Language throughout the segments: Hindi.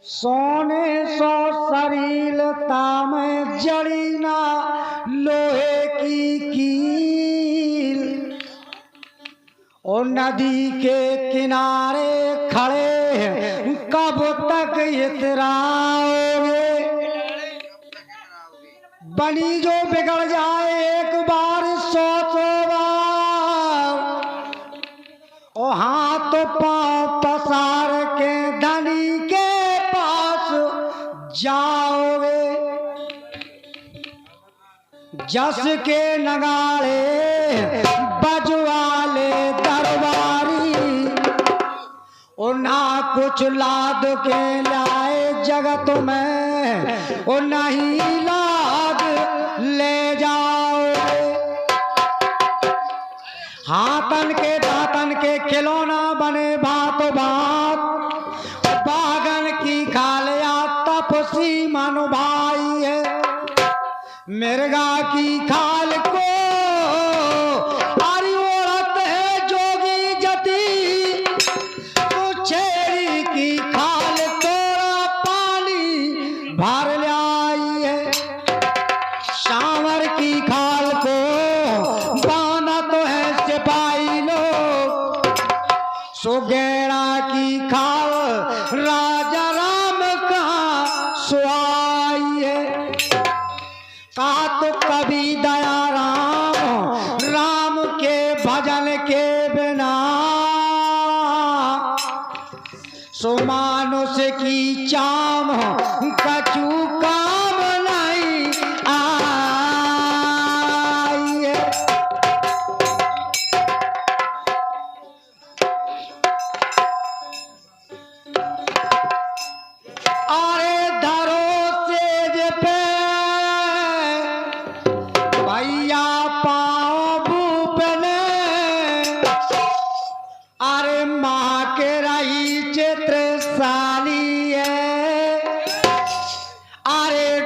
सोने सो शरीरता में जड़ी ना लोहे की कील। और नदी के किनारे खड़े हैं, कब तक इतराओगे? बनी जो बिगड़ जाए एक बार 100 बार, और हाथ पांव पसार के धनी के पास जाओगे। जस के नगाड़े बजवाले दरबारी, और ना कुछ लाद के लाए जगत में, और नहीं लाद ले जाओगे। हाथन के दातन के खिलौना बने बात बात, बागन की खालिया तपसी मन भाई है। मिर्गा की खाल को आरी ओढ़त है जोगी जती, तो छेड़ी की खाल तोड़ा पानी भर लाई है। सांवर की खाल को बांधा तो है सिपाही लोग, सुगेड़ा की खाल राजा राम का सुहाई है। कहा तो कभी दया राम के भजन के बिना, सो मानुष की चाम कछु काम नहीं आई है। अरे धरो सेज पे भैया पाओ भूपने, अरे माँ के रही चित्रशाली है। अरे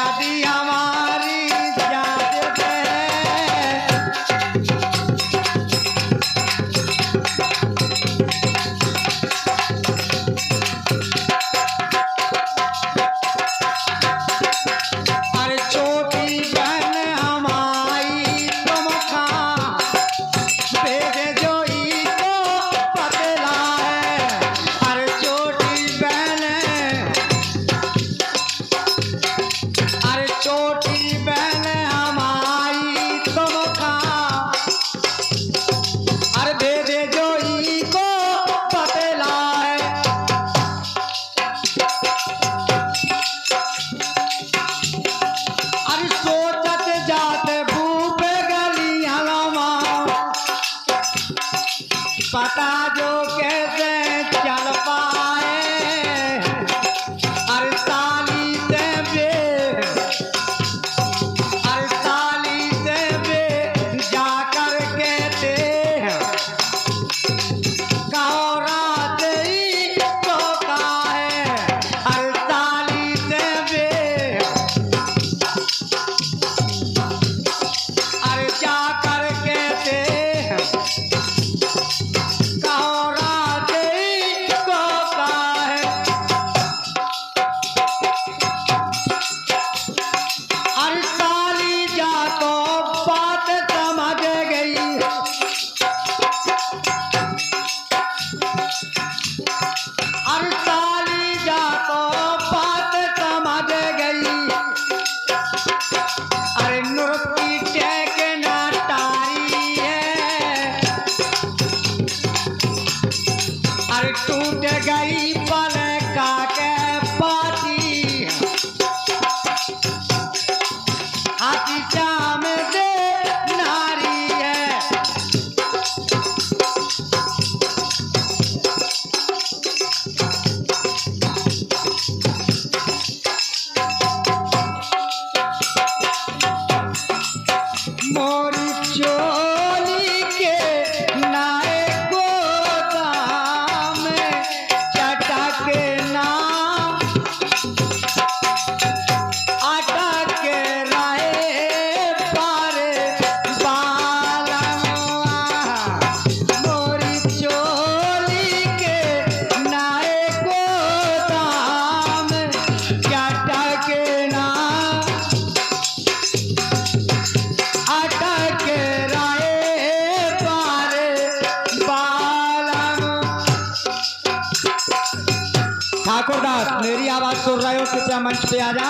यदि हमारी जात है अरे छोटी बहन हमारी तुम खा भेजे जो ई को पतला है अरे छोटी बहन अरे छोटी बहन हमारी तुम खा अरे भेजे जो ई को पतला है अरे सोचत जाते भूप गली हलामा पता जो कैसे चल पाए अरे ताली से बे अरे ताली से बे जाकर कहते कहो रात ही तो का है अरे ताली से बे अरे जाकर कहते कहो रात ही तो का है अरे ताली जा तो बात समझ गई अरे ताली जा तो बात समझ गई अरे नृत्य टेक ना तारी है अरे टूट गई पल का के पाती हाथी शाम दे नारी है मोरी चोली के नाए गोदाम चटक नाम अटक रहे पारे बालमुआ मोरी चोली के नाए गोदाम चटक नाम अटक रहे पारे बालम ठाकुर दास मेरी आवाज सुन रहे हो कृपया मंच पे आ जा